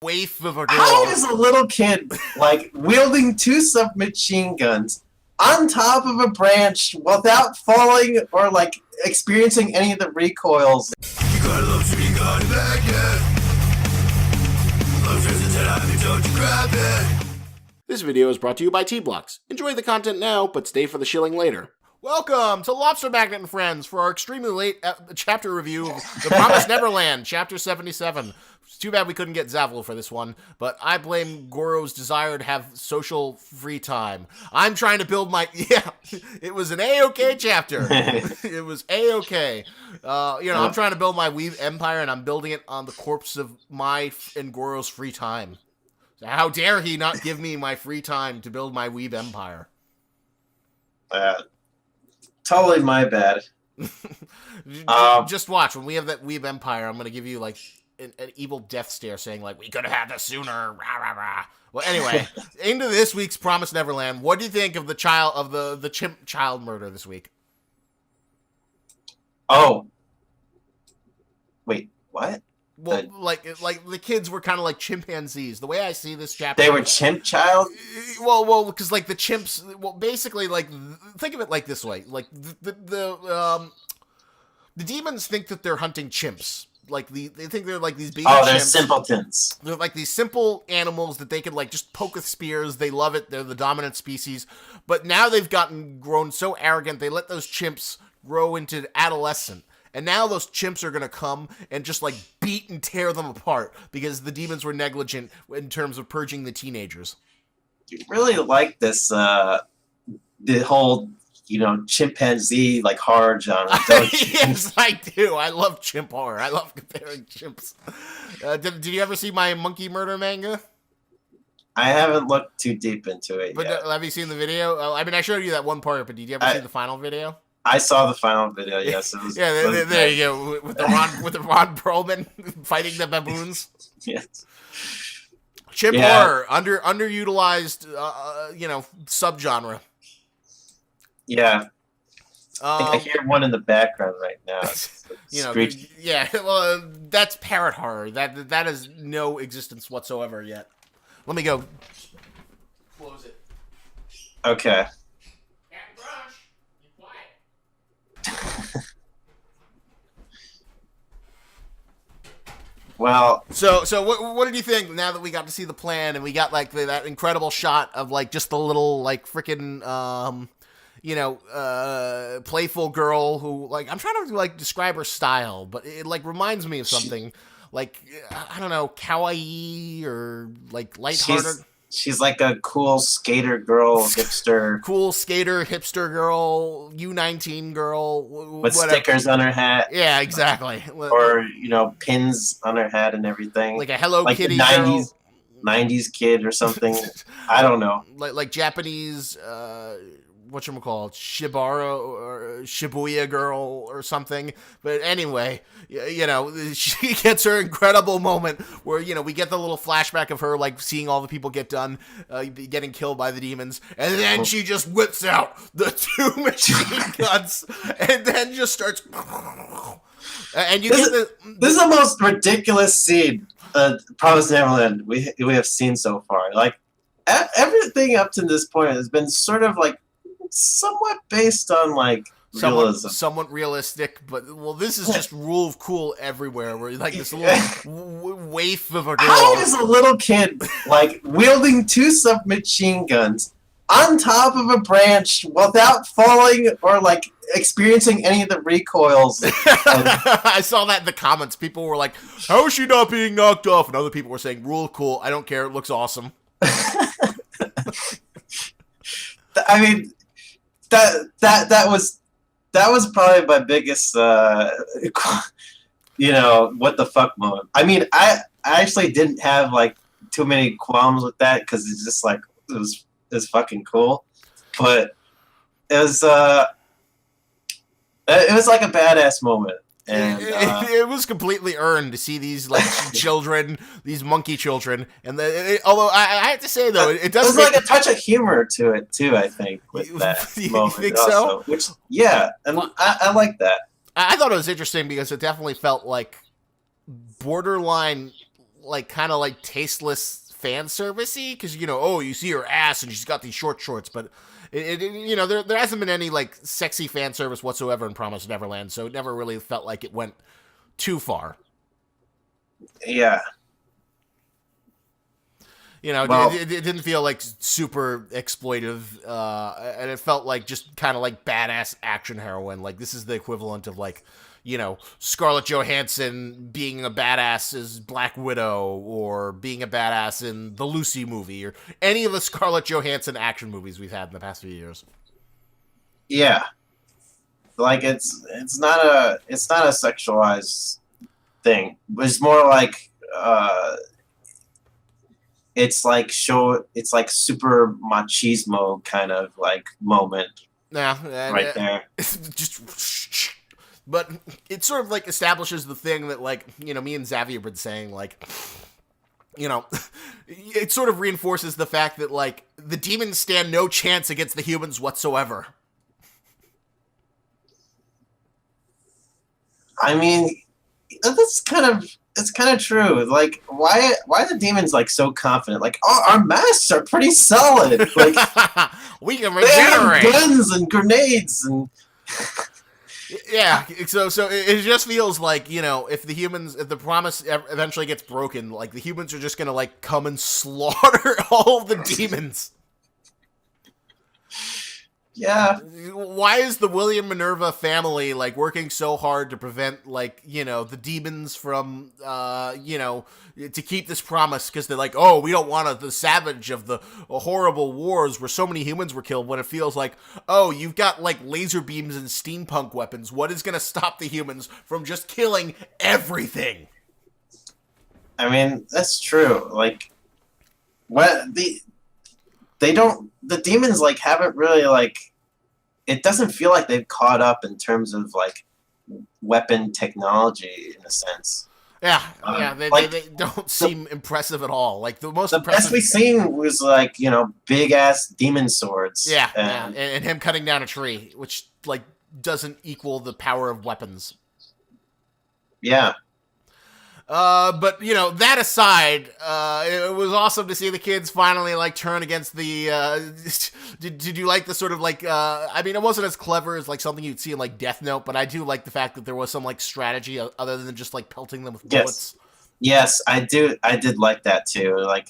waif of a girl. How is a little kid, like, wielding 2 submachine guns on top of a branch without falling or, like, experiencing any of the recoils? You got a Lobster Magnet. Lobster's a 10 out, don't you grab it. This video is brought to you by T-Blocks. Enjoy the content now, but stay for the shilling later. Welcome to Lobster Magnet and Friends for our extremely late chapter review of The Promised Neverland, Chapter 77. It's too bad we couldn't get Zavil for this one, but I blame Goro's desire to have social free time. I'm trying to build my... Yeah, it was an A-okay chapter. It was A-okay. I'm trying to build my Weeb empire, and I'm building it on the corpse of my and Goro's free time. So how dare he not give me my free time to build my Weeb empire? Totally my bad. Just watch. When we have that Weeb empire, I'm going to give you, like, an evil death stare saying, like, we could have had this sooner. Rah, rah, rah. Well, anyway, into this week's Promised Neverland. What do you think of the chimp child murder this week? Oh. Wait, what? Well, like the kids were kind of like chimpanzees. The way I see this chapter, they were chimp child. Well, because like the chimps. Well, basically, like think of it like this way: like the demons think that they're hunting chimps. Like they think they're like these baby. Oh, they're chimps. simpletons. They're like these simple animals that they can like just poke with spears. They love it. They're the dominant species. But now they've grown so arrogant. They let those chimps grow into adolescent. And now those chimps are going to come and just, like, beat and tear them apart because the demons were negligent in terms of purging the teenagers. You really like this, the whole, chimpanzee, like, horror genre, don't you? Yes, I do. I love chimp horror. I love comparing chimps. Did you ever see my monkey murder manga? I haven't looked too deep into it yet. Have you seen the video? I mean, I showed you that one part, but did you ever see the final video? I saw the final video. Yes, it was. Yeah, there you go with the Ron Perlman fighting the baboons. Yes. Chimp horror, underutilized, subgenre. Yeah. I hear one in the background right now. Yeah. Well, that's parrot horror. That has no existence whatsoever yet. Let me go close it. Okay. Well, so what did you think now that we got to see the plan and we got like that incredible shot of like just the little like freaking playful girl who like I'm trying to like describe her style, but it like reminds me of something like I don't know, kawaii or like lighthearted. She's like a cool skater girl, hipster. Cool skater, hipster girl, U19 girl. With stickers on her hat. Yeah, exactly. Or, pins on her hat and everything. Like a Hello like Kitty the 90s, girl. 90s kid or something. I don't know. Like Japanese, whatchamacallit, Shibara or Shibuya girl or something. But anyway, she gets her incredible moment where, we get the little flashback of her, like, seeing all the people get done, getting killed by the demons. And then she just whips out the 2 machine guns and then just starts... And this is the most ridiculous scene, Promised Neverland, we have seen so far. Like, everything up to this point has been sort of, like, somewhat based on like realism. Somewhat realistic, but this is just rule of cool everywhere. Where like this little waif of a girl. How is a little kid like wielding 2 submachine guns on top of a branch without falling or like experiencing any of the recoils? I saw that in the comments. People were like, "How is she not being knocked off?" And other people were saying, "Rule of cool. I don't care. It looks awesome." I mean. That was probably my biggest what the fuck moment. I mean, I actually didn't have like too many qualms with that because it's just like it was fucking cool, but it was like a badass moment. And it was completely earned to see these like children, these monkey children, and although I have to say though, it does there's like a touch of humor to it too. I think with that moment. You think also, so? Which and I like that. I thought it was interesting because it definitely felt like borderline like kind of like tasteless fan servicey because oh, you see her ass and she's got these short shorts, but there hasn't been any like sexy fan service whatsoever in Promised Neverland, so it never really felt like it went too far. Yeah. It didn't feel like super exploitive, and it felt like just kind of like badass action heroine. Like this is the equivalent of like, Scarlett Johansson being a badass as Black Widow, or being a badass in the Lucy movie, or any of the Scarlett Johansson action movies we've had in the past few years. Yeah. Like it's not a sexualized thing. It's more like it's like super machismo kind of like moment. Yeah, right there. Just, but it sort of like establishes the thing that like me and Xavier have been saying, like it sort of reinforces the fact that like the demons stand no chance against the humans whatsoever. I mean, it's kind of true. Like, why are the demons like so confident? Like, oh, our masks are pretty solid. Like, we can regenerate. They have guns and grenades and. Yeah, so it just feels like if the promise eventually gets broken, like the humans are just gonna like come and slaughter all of the demons. Yeah. Why is the William Minerva family like working so hard to prevent like the demons from to keep this promise? Because they're like, oh, we don't want the savage of the horrible wars where so many humans were killed. When it feels like, oh, you've got like laser beams and steampunk weapons. What is gonna stop the humans from just killing everything? I mean, that's true. Like, the demons like haven't really like, it doesn't feel like they've caught up in terms of like weapon technology in a sense. Yeah, they don't seem impressive at all. Like the best we've seen was like big ass demon swords. Yeah, and him cutting down a tree, which like doesn't equal the power of weapons. Yeah. But that aside, it was awesome to see the kids finally like turn against the. Did you like the sort of like? I mean, it wasn't as clever as like something you'd see in like Death Note, but I do like the fact that there was some like strategy other than just like pelting them with bullets. Yes, I do. I did like that too. Like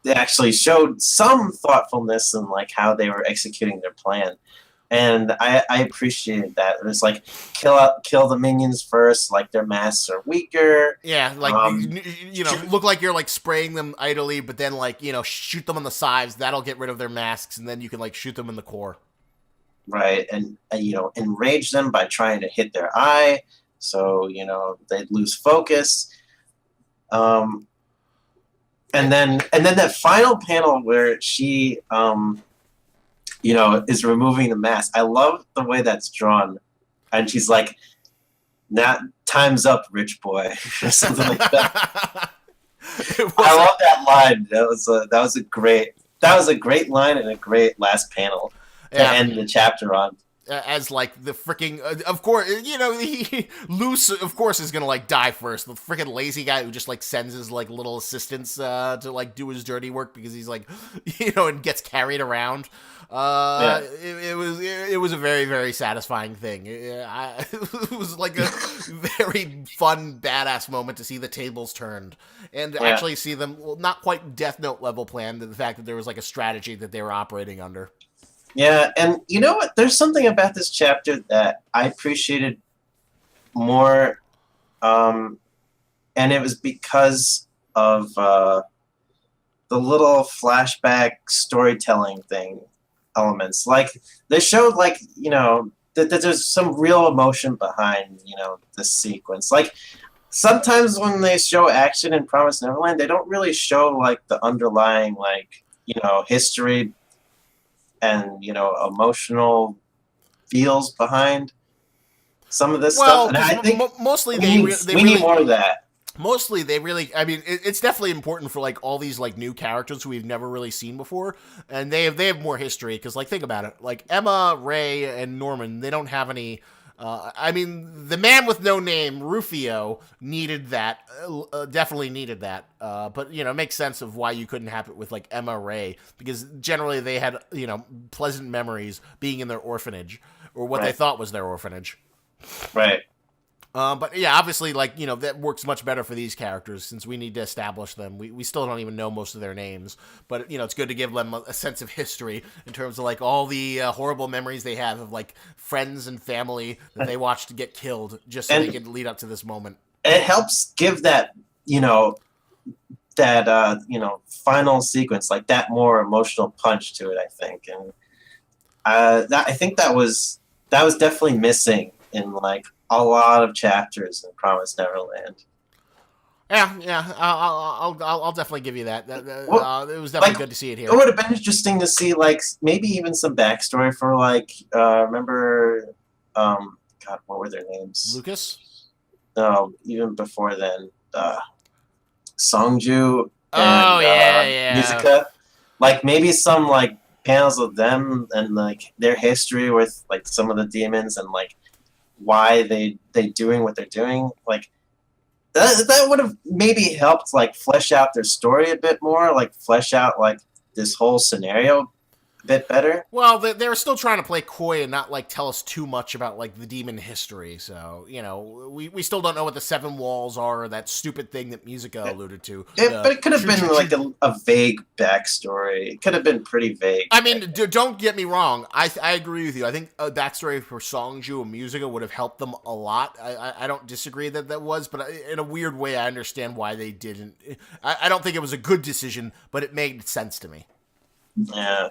they actually showed some thoughtfulness in like how they were executing their plan. And I appreciated that. It was like kill the minions first, like their masks are weaker. Yeah, like look like you're like spraying them idly, but then like shoot them on the sides. That'll get rid of their masks, and then you can like shoot them in the core. Right, and enrage them by trying to hit their eye, so they'd lose focus. And then that final panel where she is removing the mask. I love the way that's drawn. And she's like, "Now time's up, rich boy," or something like that. I love that line. That was a great line and a great last panel to end the chapter on. As like the freaking, of course, Luce, of course, is gonna like die first. The freaking lazy guy who just like sends his like little assistants to like do his dirty work because he's like, and gets carried around. It was a very, very satisfying thing. It was like a very fun, badass moment to see the tables turned and actually see them, well, not quite Death Note level plan, the fact that there was like a strategy that they were operating under. Yeah, and you know what? There's something about this chapter that I appreciated more, and it was because of the little flashback storytelling elements. Like, they showed, like, that there's some real emotion behind, this sequence. Like, sometimes when they show action in Promised Neverland, they don't really show, like, the underlying, like, history and emotional feels behind some of this stuff, and I think mostly we need more of that. Mostly, they really, I mean, it's definitely important for like all these like new characters who we've never really seen before, and they have more history because like think about it, like Emma, Ray, and Norman, they don't have any I mean, the man with no name, Rufio, needed that. Definitely needed that. But it makes sense of why you couldn't have it with like Emma Ray, because generally they had pleasant memories being in their orphanage, or what they thought was their orphanage. Right. But yeah, obviously, like, that works much better for these characters since we need to establish them. We still don't even know most of their names, but, it's good to give them a sense of history in terms of, like, all the horrible memories they have of, like, friends and family that they watched get killed just so they could lead up to this moment. It helps give that, final sequence, like, that more emotional punch to it, I think. And I think that was definitely missing in, like, a lot of chapters in Promised Neverland. Yeah, I'll definitely give you that. It was definitely good to see it here. It would have been interesting to see, like, maybe even some backstory for, like, remember, God, what were their names? Lucas? No, even before then, Songju and Musica. Like, maybe some, like, panels of them and, like, their history with, like, some of the demons and, like, why they doing what they're doing. Like, that would have maybe helped, like, flesh out their story a bit more, like, flesh out, like, this whole scenario a bit better. Well, they were still trying to play coy and not, like, tell us too much about, like, the demon history. So, we still don't know what the seven walls are, or that stupid thing that Musica alluded to. But it could have been, like, a vague backstory. It could have been pretty vague. I mean, don't get me wrong. I agree with you. I think a backstory for Songju and Musica would have helped them a lot. I don't disagree that was, but in a weird way, I understand why they didn't. I don't think it was a good decision, but it made sense to me. Yeah.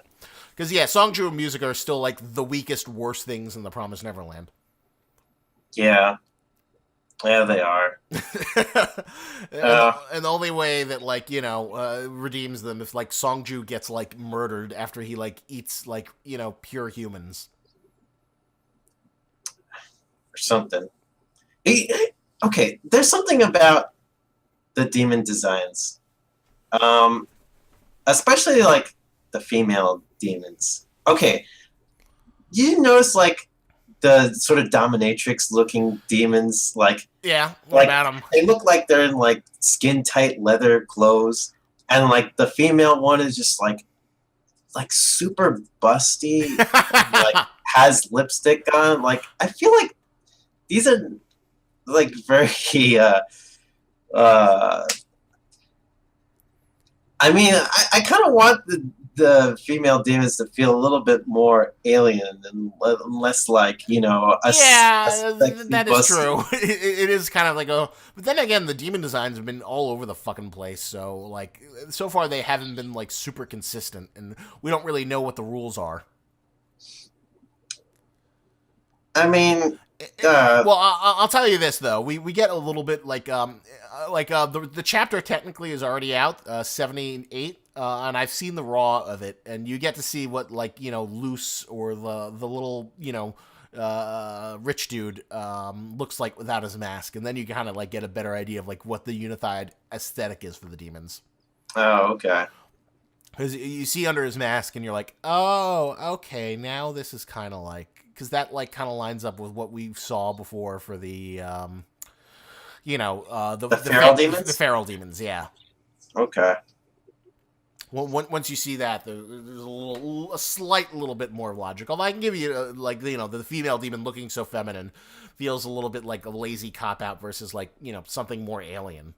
Because, Songju and Musica are still, like, the weakest, worst things in the Promised Neverland. Yeah. Yeah, they are. And the only way that, like, redeems them if, like, Songju gets, like, murdered after he, like, eats, like, pure humans. Or something. Okay, there's something about the demon designs. Especially, like, the female demons. Okay, you notice, like, the sort of dominatrix looking demons, like, what about them? They look like they're in, like, skin tight leather clothes, and, like, the female one is just like super busty, and, like, has lipstick on. Like, I feel like these are, like, very I mean, I kind of want the female demons to feel a little bit more alien and less like, that is true. It is kind of like but then again, the demon designs have been all over the fucking place. So, like, so far they haven't been, like, super consistent, and we don't really know what the rules are. I mean, well, I'll tell you this though. We get a little bit the chapter technically is already out, 78, and I've seen the raw of it, and you get to see what, like, Luce or the little rich dude looks like without his mask, and then you kind of, like, get a better idea of, like, what the unified aesthetic is for the demons. Oh, okay. Because you see under his mask, and you're like, oh, okay, now this is kind of like. Because that, like, kind of lines up with what we saw before for the, the feral demons? The feral demons, yeah. Okay. Well, once you see that, there's a slight little bit more logic. Although I can give you, the female demon looking so feminine feels a little bit like a lazy cop-out versus, like, something more alien.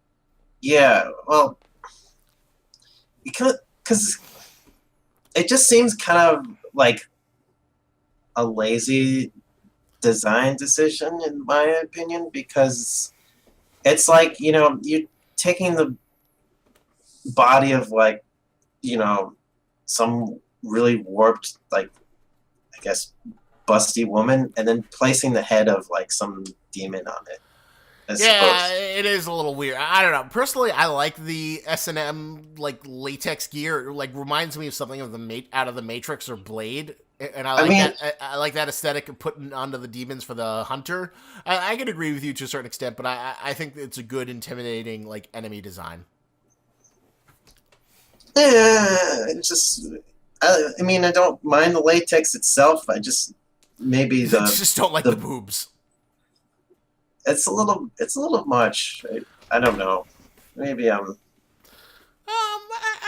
Yeah, well, because it just seems kind of like a lazy design decision, in my opinion, because it's like, you're taking the body of, like, some really warped, like, I guess, busty woman, and then placing the head of, like, some demon on it. It is a little weird. I don't know. Personally, I like the S&M, like, latex gear. It, like, reminds me of something of out of the Matrix or Blade. And I like that aesthetic of putting onto the demons for the hunter. I can agree with you to a certain extent, but I think it's a good, intimidating, like, enemy design. Yeah, it's just. I mean, I don't mind the latex itself. I just maybe just don't like the boobs. it's a little much. I don't know. Maybe I can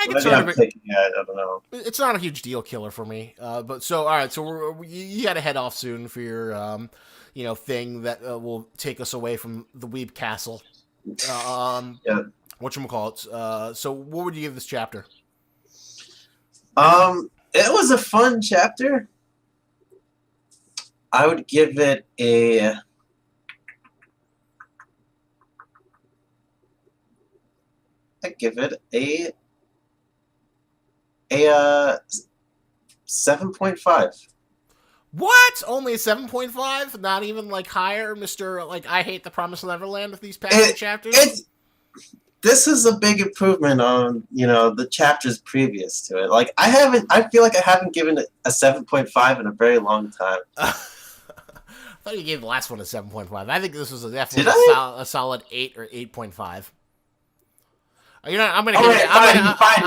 maybe sort I'm of. thinking I don't know. It's not a huge deal killer for me. But so all right. So you got to head off soon for your thing that will take us away from the Weeb Castle. Yeah. Whatchamacallit. So what would you give this chapter? It was a fun chapter. I would give it a 7.5. What? Only a 7.5? Not even like higher, Mr. Like I hate the Promised Neverland with these past chapters? This is a big improvement on, the chapters previous to it. Like I feel like I haven't given it a 7.5 in a very long time. I thought you gave the last one a 7.5. I think this was definitely a solid 8 or 8.5. I'm gonna give it. Fine.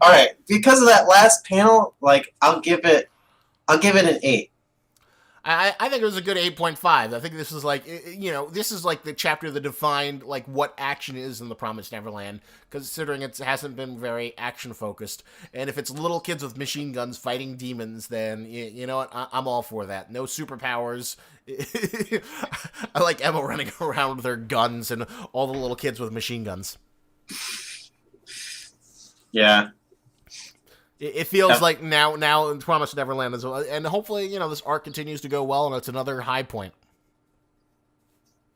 All right. Because of that last panel, like I'll give it an 8. I think it was a good 8.5. I think this is like, this is like the chapter that defined like what action is in the Promised Neverland, considering it hasn't been very action focused. And if it's little kids with machine guns fighting demons, then you know what? I'm all for that. No superpowers. I like Emma running around with her guns and all the little kids with machine guns. Yeah. It feels like now in Promised Neverland as well, and hopefully this arc continues to go well, and it's another high point.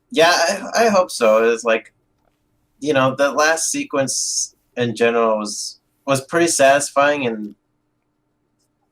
Yeah, I hope so. It's like, the last sequence in general was pretty satisfying, and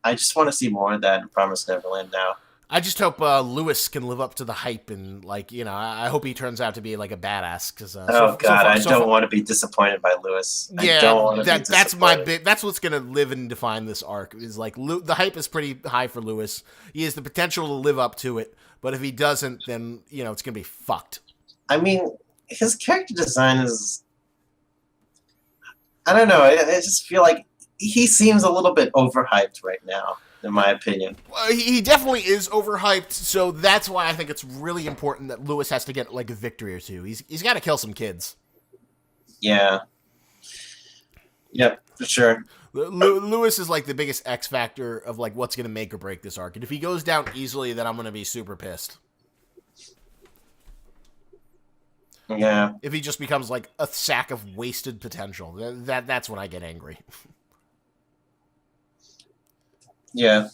I just want to see more of that in Promised Neverland now. I just hope Lewis can live up to the hype, and I hope he turns out to be like a badass. Because I don't want to be disappointed by Lewis. Yeah, that's my big. That's what's gonna live and define this arc. Is like the hype is pretty high for Lewis. He has the potential to live up to it, but if he doesn't, then it's gonna be fucked. I mean, his character design is. I don't know. I just feel like he seems a little bit overhyped right now, in my opinion. He definitely is overhyped, so that's why I think it's really important that Lewis has to get like a victory or two. He's got to kill some kids. Yeah. Yep, for sure. Lewis is like the biggest X factor of like what's going to make or break this arc. And if he goes down easily, then I'm going to be super pissed. Yeah. If he just becomes like a sack of wasted potential, that's when I get angry. Yeah.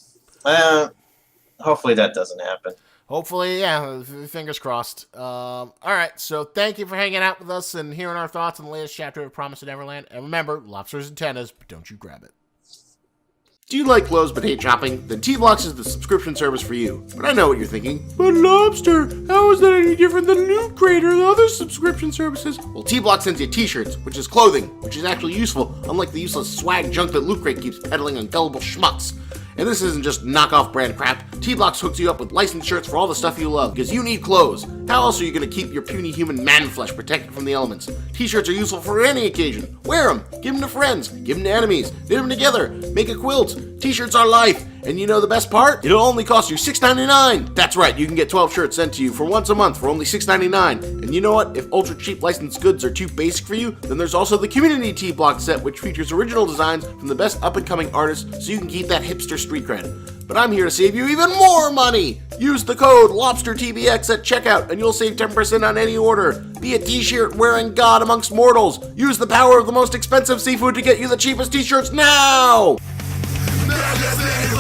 Hopefully that doesn't happen. Hopefully, yeah. Fingers crossed. All right, so thank you for hanging out with us and hearing our thoughts on the latest chapter of Promised Neverland. And remember, lobsters and tennis, but don't you grab it. Do you like clothes but hate shopping? Then T-Blocks is the subscription service for you. But I know what you're thinking. But Lobster, how is that any different than Loot Crate or the other subscription services? Well, T-Blocks sends you t-shirts, which is clothing, which is actually useful, unlike the useless swag junk that Loot Crate keeps peddling on gullible schmucks. And this isn't just knockoff brand crap. T-Blocks hooks you up with licensed shirts for all the stuff you love, because you need clothes. How else are you going to keep your puny human man flesh protected from the elements? T-shirts are useful for any occasion. Wear them, give them to friends, give them to enemies, knit them together, make a quilt. T-shirts are life. And you know the best part? It'll only cost you $6.99. That's right, you can get 12 shirts sent to you for once a month for only $6.99. And you know what? If ultra cheap licensed goods are too basic for you, then there's also the Community T-Block set, which features original designs from the best up-and-coming artists, so you can keep that hipster street cred. But I'm here to save you even more money! Use the code LOBSTERTBX at checkout, and you'll save 10% on any order. Be a t-shirt wearing god amongst mortals. Use the power of the most expensive seafood to get you the cheapest t-shirts now! Magazine,